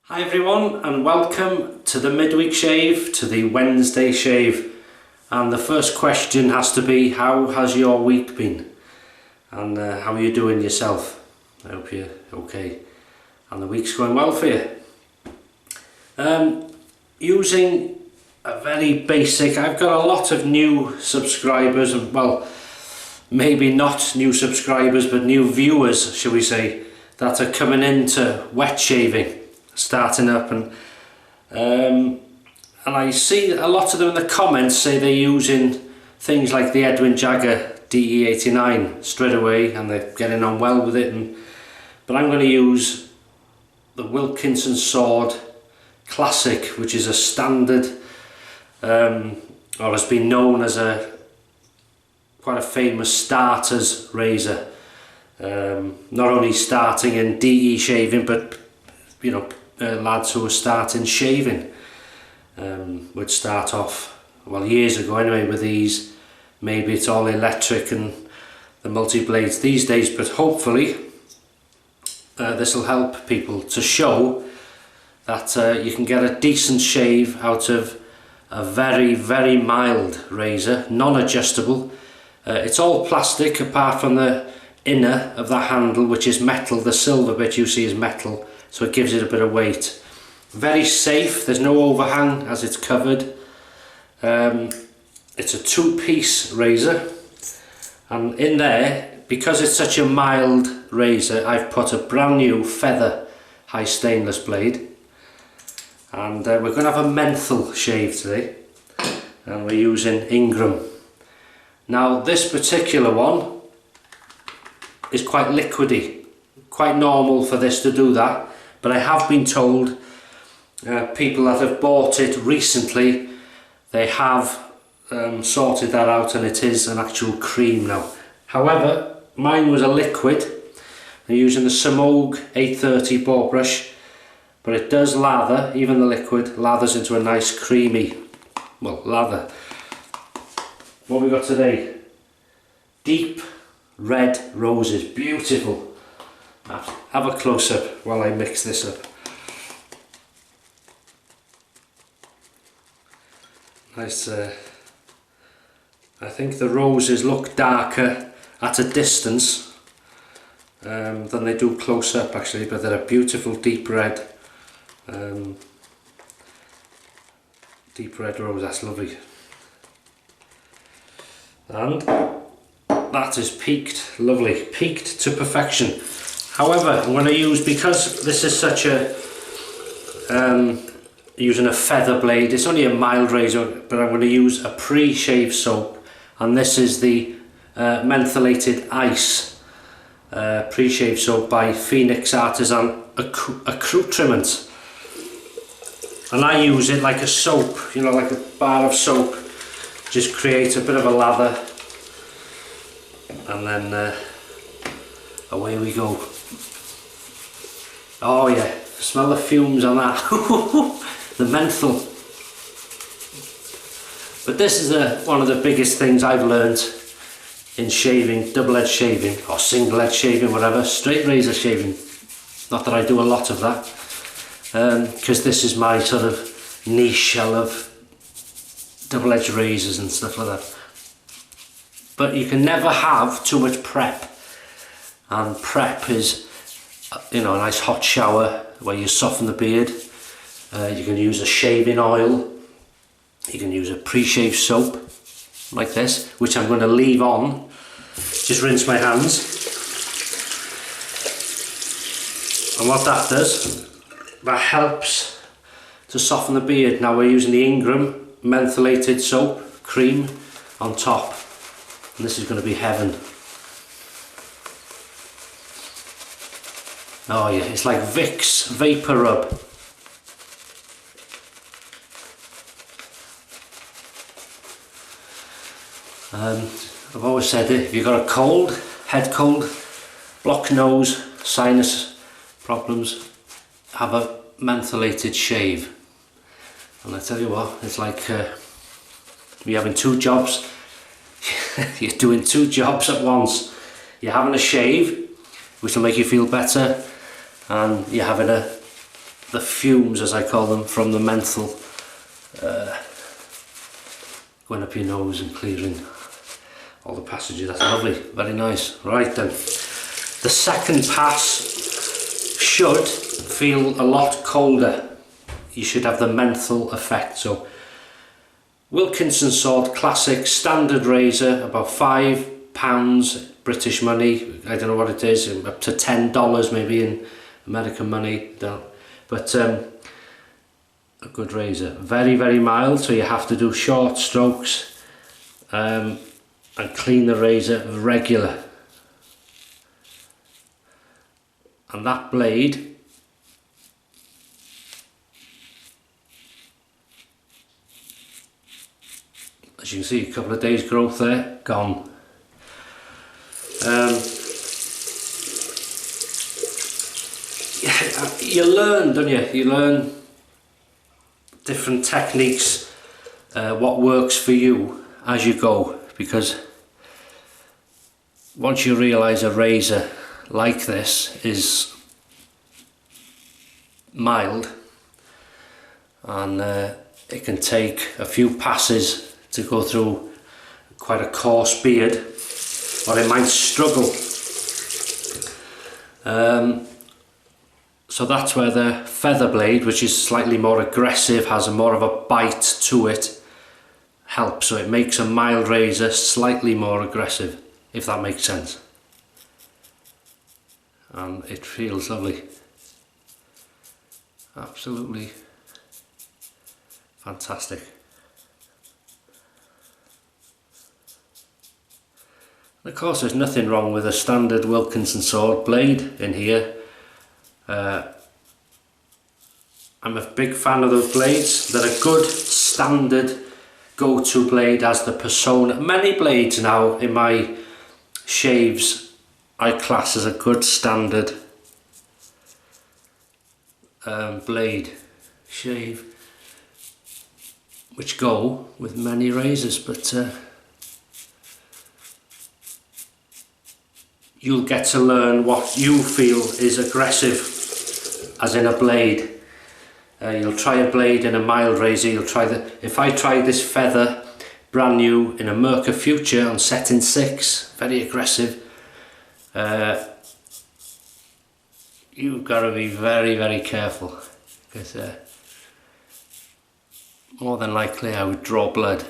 Hi everyone, and welcome to the midweek shave, to the Wednesday shave. And the first question has to be, how has your week been? And how are you doing yourself? I hope you're okay and the week's going well for you. Using a very basic, I've got a lot of new subscribers, and well, maybe not new subscribers but new viewers, shall we say, that are coming into wet shaving, starting up, and I see a lot of them in the comments say they're using things like the Edwin Jagger DE89 straight away and they're getting on well with it, but I'm going to use the Wilkinson Sword Classic, which is a standard or has been known as quite a famous starters razor, not only starting in DE shaving but you know, lads who are starting shaving would start off, well, years ago anyway, with these. Maybe it's all electric and the multi-blades these days, but hopefully this will help people to show that you can get a decent shave out of a very mild razor, non-adjustable. It's all plastic apart from the inner of the handle, which is metal. The silver bit you see is metal, so it gives it a bit of weight. Very safe, there's no overhang as it's covered. It's a two-piece razor, and in there, because it's such a mild razor, I've put a brand new feather high stainless blade, and we're going to have a menthol shave today, and we're using Ingram. Now this particular one is quite liquidy, quite normal for this to do that, but I have been told people that have bought it recently, they have sorted that out and it is an actual cream now. However, mine was a liquid. I'm using the Semogue 830 Boar brush, but it does lather, even the liquid lathers into a nice creamy, well, lather. What we got today? Deep red roses, beautiful. Have a close-up while I mix this up. Nice. I think the roses look darker at a distance than they do close up actually, but they're a beautiful deep red. Deep red rose, that's lovely. And that is peaked, lovely, peaked to perfection. However, I'm going to use, because this is such a using a feather blade, it's only a mild razor, but I'm going to use a pre-shave soap, and this is the mentholated ice pre-shave soap by Phoenix Artisan Accoutrement, and I use it like a soap, you know, like a bar of soap. Just create a bit of a lather, and then away we go. Oh yeah, smell the fumes on that. The menthol. But this is one of the biggest things I've learned in shaving, double-edged shaving or single-edged shaving, whatever, straight razor shaving. Not that I do a lot of that, because this is my sort of niche. I love double-edged razors and stuff like that. But you can never have too much prep, and prep is, you know, a nice hot shower where you soften the beard. You can use a shaving oil, you can use a pre-shave soap like this, which I'm going to leave on. Just rinse my hands, and what that does, that helps to soften the beard. Now we're using the Ingram mentholated soap cream on top, and this is going to be heaven. Oh yeah, it's like Vicks Vapor Rub. I've always said it, if you've got a cold, head cold, blocked nose, sinus problems, have a mentholated shave. And I tell you what, it's like you're having two jobs. You're doing two jobs at once. You're having a shave, which will make you feel better, and you're having a the fumes, as I call them, from the menthol going up your nose and clearing all the passages. That's lovely, very nice. Right then, the second pass should feel a lot colder. You should have the menthol effect. So Wilkinson sword, classic standard razor, about £5 British money. I don't know what it is, up to $10 maybe in American money. But a good razor, very, very mild, so you have to do short strokes and clean the razor regular. And that blade, as you can see, a couple of days growth there, gone. You learn, don't you? You learn different techniques, what works for you as you go, because once you realise a razor like this is mild and it can take a few passes to go through quite a coarse beard, or it might struggle. So that's where the feather blade, which is slightly more aggressive, has more of a bite to it, helps. So it makes a mild razor slightly more aggressive, if that makes sense. And it feels lovely. Absolutely fantastic. And of course, there's nothing wrong with a standard Wilkinson sword blade in here. I'm a big fan of those blades. They're a good standard go-to blade as the persona. Many blades now in my shaves I class as a good standard blade shave, which go with many razors, but you'll get to learn what you feel is aggressive as in a blade. You'll try a blade in a mild razor, you'll try if I try this feather brand new in a Merca Future on setting 6, very aggressive, you've got to be very, very careful, because more than likely I would draw blood,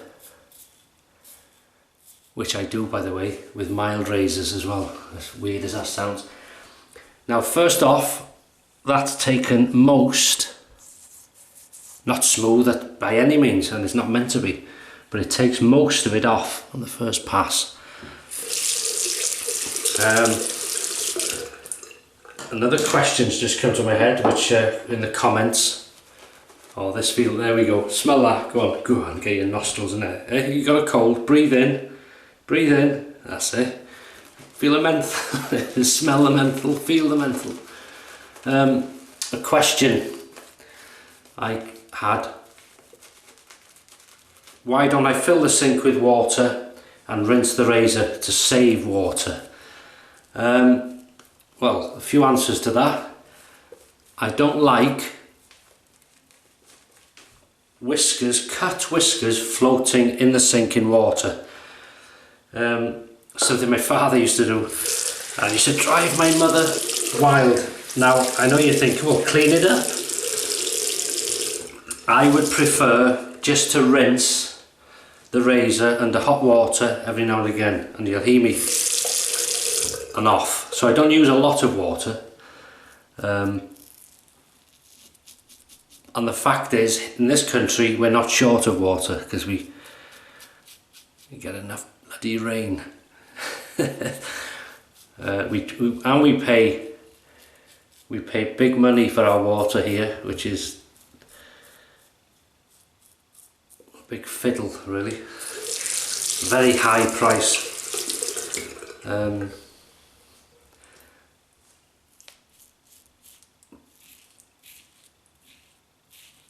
which I do, by the way, with mild razors as well, as weird as that sounds. Now, first off, that's taken most, not smooth by any means, and it's not meant to be, but it takes most of it off on the first pass. Another question's just come to my head, which in the comments, oh, this feel, there we go, smell that, go on, get your nostrils in there. You got a cold, breathe in, that's it. Feel the menthol, smell the menthol, feel the menthol. A question I had: why don't I fill the sink with water and rinse the razor to save water? Well, a few answers to that. I don't like whiskers, cut whiskers floating in the sink in water. Something my father used to do, and used to drive my mother wild. Now, I know you think, well, clean it up. I would prefer just to rinse the razor under hot water every now and again, and you'll hear me and off. So I don't use a lot of water. And the fact is, in this country, we're not short of water, because we get enough bloody rain. We pay big money for our water here, which is a big fiddle, really. Very high price.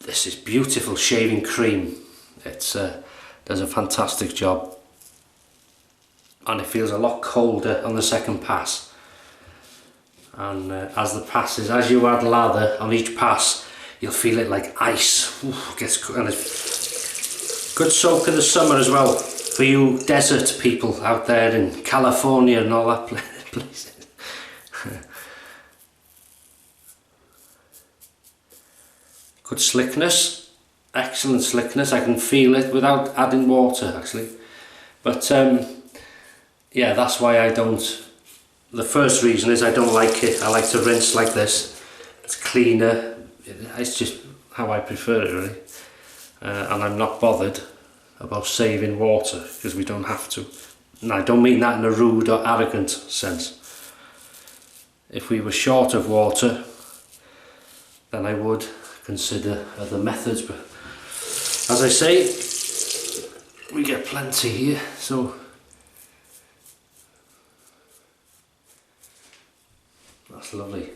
This is beautiful shaving cream. It's does a fantastic job, and it feels a lot colder on the second pass. And as you add lather on each pass, you'll feel it like ice. Ooh, and it's good soak in the summer as well, for you desert people out there in California and all that places. Good slickness, excellent slickness. I can feel it without adding water actually. But yeah, that's why I don't. The first reason is I don't like it. I like to rinse like this. It's cleaner. It's just how I prefer it really. And I'm not bothered about saving water because we don't have to. And I don't mean that in a rude or arrogant sense. If we were short of water, then I would consider other methods, but as I say, we get plenty here, so that's lovely.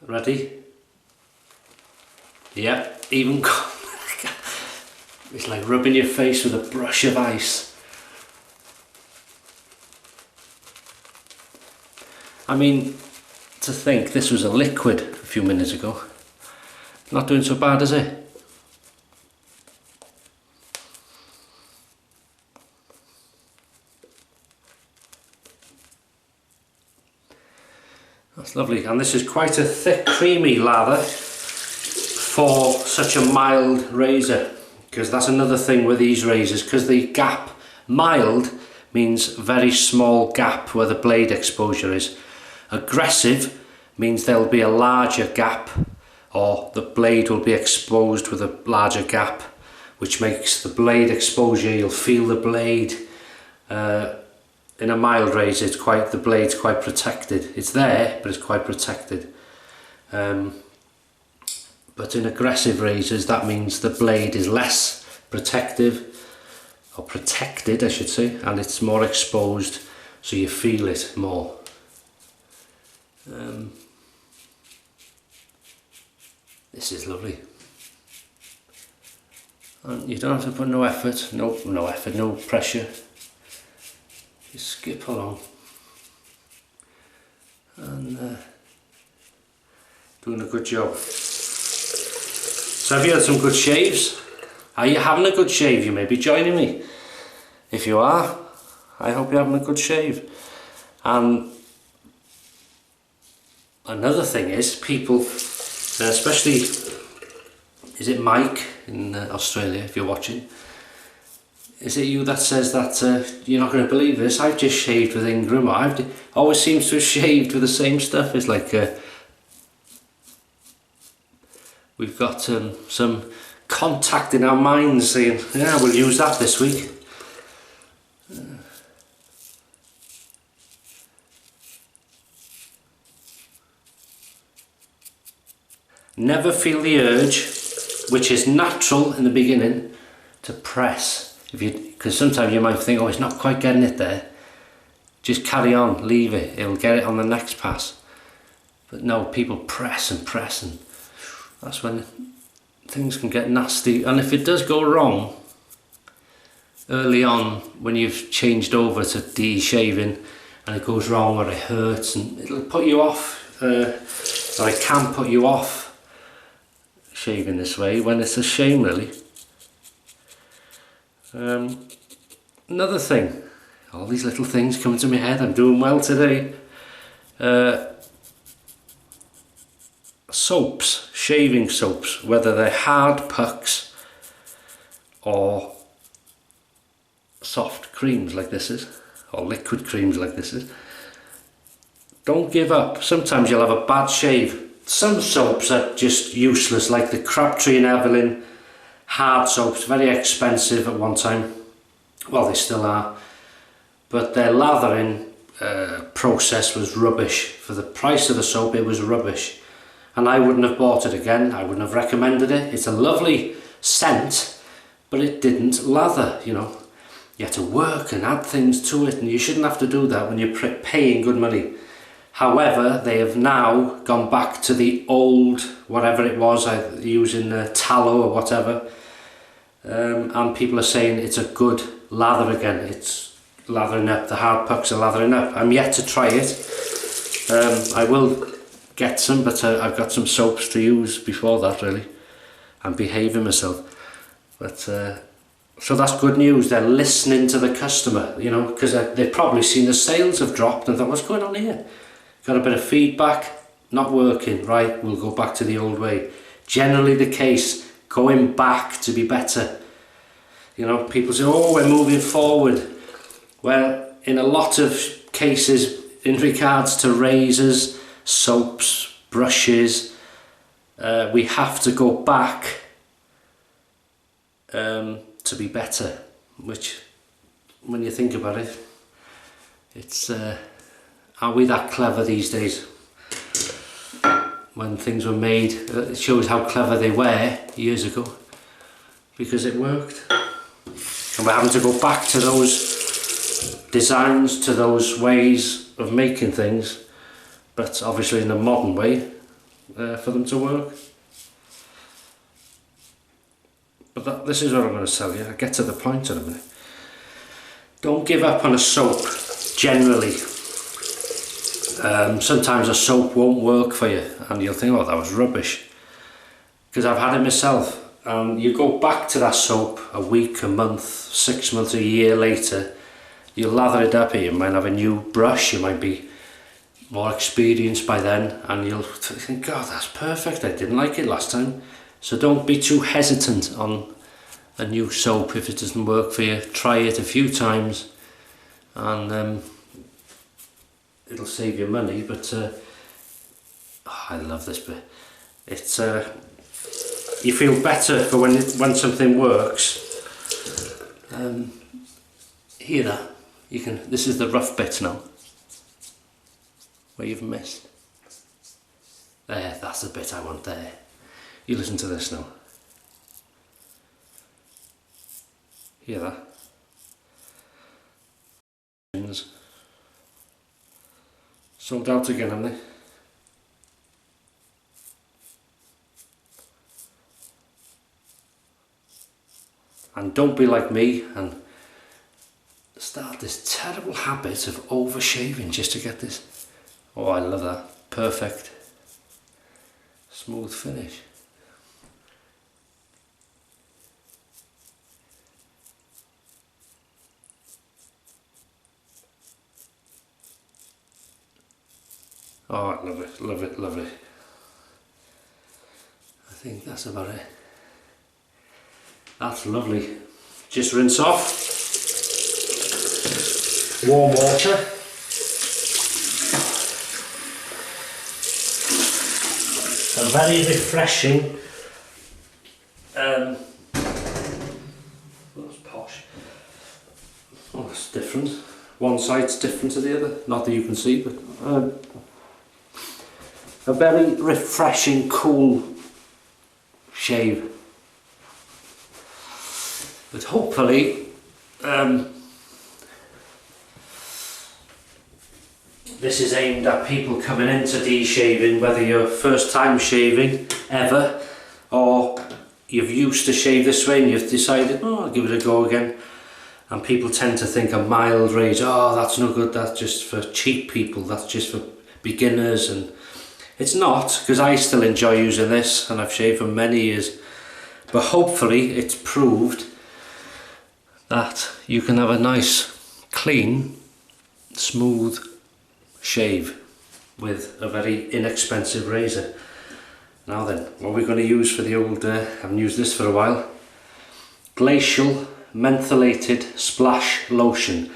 Ready? Yeah, even it's like rubbing your face with a brush of ice. I mean, to think this was a liquid a few minutes ago. Not doing so bad, is it? That's lovely, and this is quite a thick, creamy lather for such a mild razor, because that's another thing with these razors, because the gap, mild, means very small gap where the blade exposure is. Aggressive means there'll be a larger gap, or the blade will be exposed with a larger gap, which makes the blade exposure, you'll feel the blade. In a mild razor, the blade's quite protected. It's there, but it's quite protected. But in aggressive razors, that means the blade is less protective, or protected I should say, and it's more exposed, so you feel it more. This is lovely, and you don't have to put no effort, no pressure. Just skip along and doing a good job. So have you had some good shaves? Are you having a good shave? You may be joining me. If you are, I hope you're having a good shave. And another thing is, people, especially, is it Mike in Australia, if you're watching, is it you that says that you're not going to believe this, I've just shaved with Ingram, or always seems to have shaved with the same stuff. It's like we've got some contact in our minds saying, yeah, we'll use that this week. Never feel the urge, which is natural in the beginning, to press. Because sometimes you might think, oh, it's not quite getting it there. Just carry on, leave it. It'll get it on the next pass. But no, people press and press, and that's when things can get nasty. And if it does go wrong early on, when you've changed over to de-shaving, and it goes wrong or it hurts, and it'll put you off, or it can put you off shaving this way, when it's a shame really. Another thing, all these little things coming to my head, I'm doing well today. Soaps, shaving soaps, whether they're hard pucks or soft creams like this is, or liquid creams like this is, don't give up. Sometimes you'll have a bad shave. Some soaps are just useless, like the Crabtree and Evelyn hard soaps, very expensive at one time. Well, they still are, but their lathering process was rubbish. For the price of the soap, it was rubbish, and I wouldn't have bought it again. I wouldn't have recommended it. It's a lovely scent, but it didn't lather, you know. You had to work and add things to it, and you shouldn't have to do that when you're paying good money. However, they have now gone back to the old, whatever it was, using tallow or whatever, and people are saying it's a good lather again. It's lathering up, the hard pucks are lathering up. I'm yet to try it, I will get some, but I've got some soaps to use before that really. I'm behaving myself. But so that's good news. They're listening to the customer, you know, because they've probably seen the sales have dropped and thought, what's going on here? Got a bit of feedback, not working, right, we'll go back to the old way. Generally the case, going back to be better. You know, people say, oh, we're moving forward. Well, in a lot of cases, in regards to razors, soaps, brushes, we have to go back to be better, which, when you think about it, it's are we that clever these days? When things were made, it shows how clever they were years ago, because it worked. And we're having to go back to those designs, to those ways of making things, but obviously in a modern way, for them to work. But this is what I'm going to tell you. I'll get to the point in a minute. Don't give up on a soap, generally. Sometimes a soap won't work for you and you'll think, oh, that was rubbish. Because I've had it myself. You go back to that soap a week, a month, 6 months, a year later, you'll lather it up, you might have a new brush, you might be more experienced by then, and you'll think, God, that's perfect, I didn't like it last time. So don't be too hesitant on a new soap if it doesn't work for you. Try it a few times and it'll save you money, but oh, I love this bit. It's you feel better for when something works. Hear that? You can. This is the rough bit now, where you've missed. There, that's the bit I want there. You listen to this now. Hear that? Soaked out again, haven't they? And don't be like me and start this terrible habit of over shaving just to get this. Oh, I love that. Perfect. Smooth finish. Oh, I love it, love it, love it. I think that's about it. That's lovely. Just rinse off. Warm water. A very refreshing. That's posh. Oh, it's different. One side's different to the other. Not that you can see, but a very refreshing, cool shave. But hopefully this is aimed at people coming into de-shaving, whether you're first time shaving ever or you've used to shave this way and you've decided, oh, I'll give it a go again. And people tend to think a mild razor, oh, that's no good, that's just for cheap people, that's just for beginners. And it's not, because I still enjoy using this and I've shaved for many years. But hopefully it's proved that you can have a nice, clean, smooth shave with a very inexpensive razor. Now then, what we're going to use for the old, I haven't used this for a while, Glacial Mentholated Splash Lotion.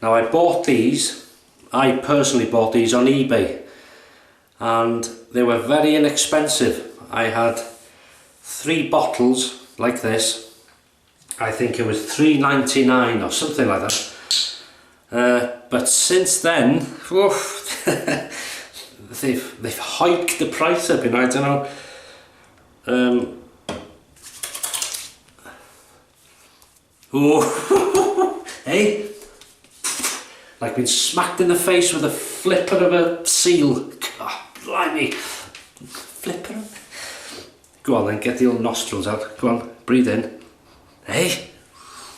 Now I personally bought these on eBay and they were very inexpensive. I had 3 bottles like this. I think it was $3.99 or something like that. But since then, oof, they've hiked the price up, and I don't know. Oh, hey, like been smacked in the face with a flipper of a seal. God, blimey, flipper. Go on then, get the old nostrils out. Go on, breathe in. Hey,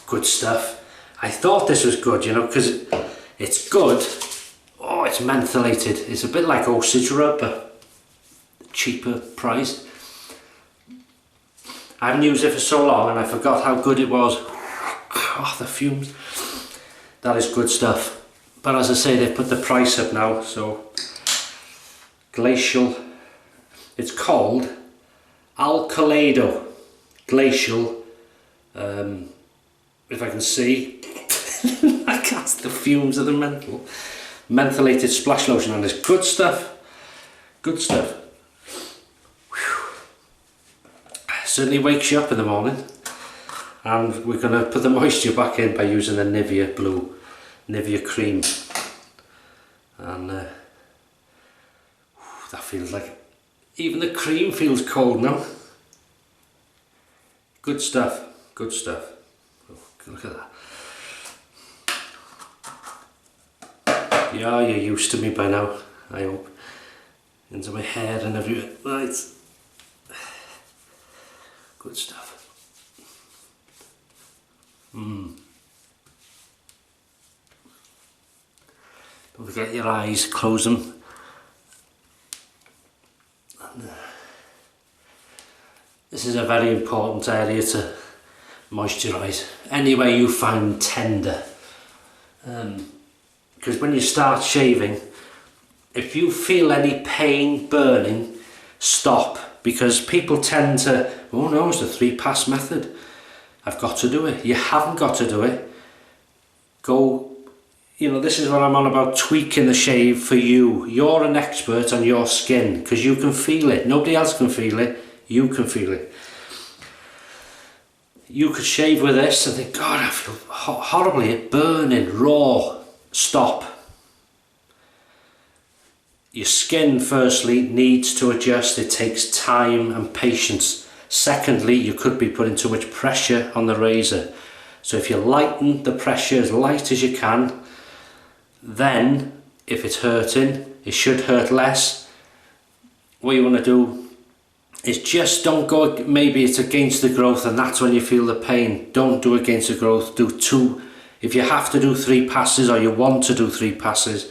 good stuff. I thought this was good, you know, because it's good Oh, it's mentholated. It's a bit like Osage rub, but cheaper priced. I haven't used it for so long and I forgot how good it was. Oh, the fumes. That is good stuff. But as I say, they've put the price up now, so Glacial. It's called Alkalado Glacial. If I can see, I can't. The fumes of the mentholated splash lotion, and it's good stuff. Good stuff. Certainly wakes you up in the morning. And we're going to put the moisture back in by using the Nivea blue Nivea cream, and that feels like, even the cream feels cold now. Good stuff, good stuff. Oh, look at that. Yeah, you're used to me by now, I hope. Into my hair and everywhere. Right. Good stuff. Don't forget your eyes, close them. And, this is a very important area to moisturise. Anywhere you find tender. Because when you start shaving, if you feel any pain, burning, stop. Because people tend to, oh no, it's the 3-pass method. I've got to do it. You haven't got to do it. Go, you know, this is what I'm on about, tweaking the shave for you. You're an expert on your skin because you can feel it. Nobody else can feel it. You can feel it. You could shave with this and think, God, I feel horribly, it's burning, raw. Stop. Your skin, firstly, needs to adjust. It takes time and patience. Secondly, you could be putting too much pressure on the razor. So if you lighten the pressure as light as you can, then if it's hurting, it should hurt less. What you want to do is just don't go, maybe it's against the growth and that's when you feel the pain. Don't do against the growth, do 2. If you have to do 3 passes or you want to do 3 passes,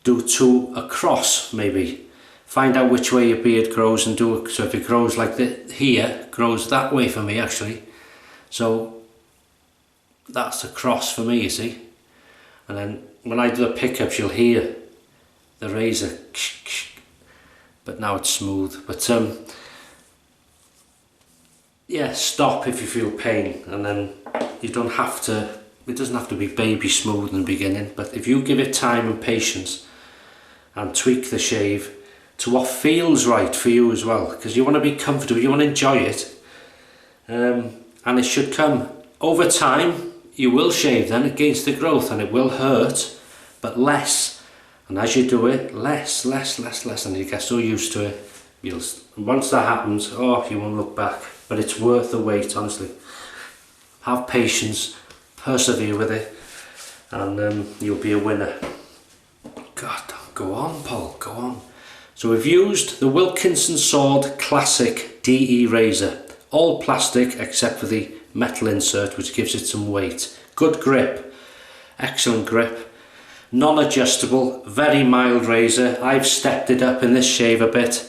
do 2 across maybe. Find out which way your beard grows and do it. So if it grows like this, here, grows that way for me actually. So that's across for me, you see. And then when I do the pickups, you'll hear the razor, but now it's smooth. But yeah, stop if you feel pain, and then you don't have to, it doesn't have to be baby smooth in the beginning, but if you give it time and patience and tweak the shave to what feels right for you as well, because you want to be comfortable, you want to enjoy it, and it should come over time. You will shave then against the growth and it will hurt, but less, and as you do it, less, and you get so used to it, once that happens, oh, you won't look back. But it's worth the wait, honestly. Have patience, persevere with it, and you'll be a winner. God, go on, Paul, go on. So we've used the Wilkinson Sword Classic DE razor, all plastic except for the metal insert, which gives it some weight. Good grip, excellent grip, non-adjustable, very mild razor. I've stepped it up in this shave a bit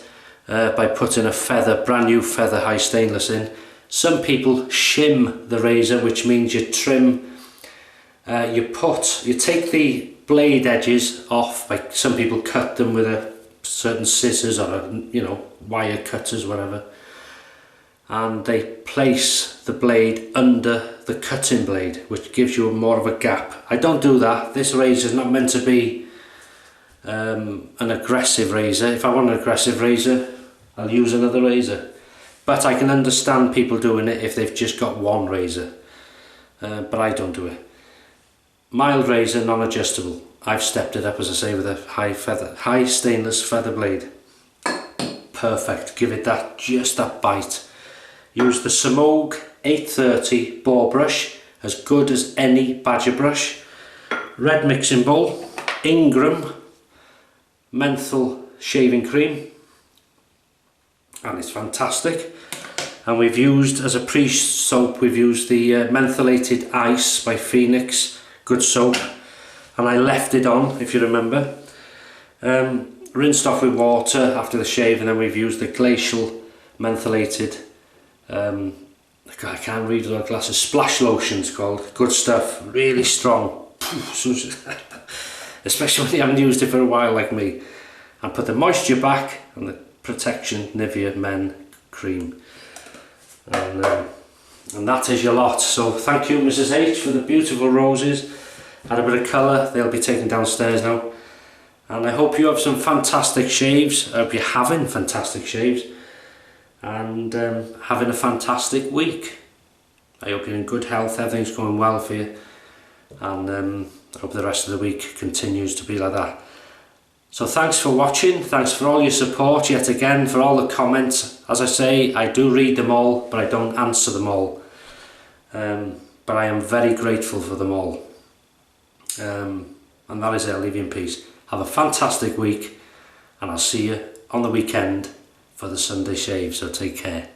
by putting a feather, brand new feather high stainless in. Some people shim the razor, which means you trim, you take the blade edges off, like some people cut them with a certain scissors or wire cutters, whatever, and they place the blade under the cutting blade, which gives you more of a gap. I don't do that. This razor is not meant to be an aggressive razor. If I want an aggressive razor, I'll use another razor, but I can understand people doing it if they've just got one razor, but I don't do it. Mild razor, non-adjustable. I've stepped it up, as I say, with a high stainless feather blade. Perfect. Give it just that bite. Use the Semogue 830 Boar brush, as good as any badger brush. Red mixing bowl, Ingram Menthol shaving cream, and it's fantastic. And we've used, as a pre-soap, we've used the Mentholated Ice by Phoenix, good soap. and I left it on, if you remember. Rinsed off with water after the shave, and then we've used the Glacial mentholated, I can't read without glasses, splash lotion it's called. Good stuff, really strong. Especially when you haven't used it for a while like me. And put the moisture back and the protection Nivea Men cream. And that is your lot. So thank you Mrs H for the beautiful roses. Had a bit of colour, they'll be taken downstairs now. And I hope you have some fantastic shaves. I hope you're having fantastic shaves. And having a fantastic week. I hope you're in good health, everything's going well for you. And I hope the rest of the week continues to be like that. So thanks for watching, thanks for all your support yet again, for all the comments. As I say, I do read them all, but I don't answer them all. But I am very grateful for them all. And that is it, I'll leave you in peace. Have a fantastic week, and I'll see you on the weekend for the Sunday shave, so take care.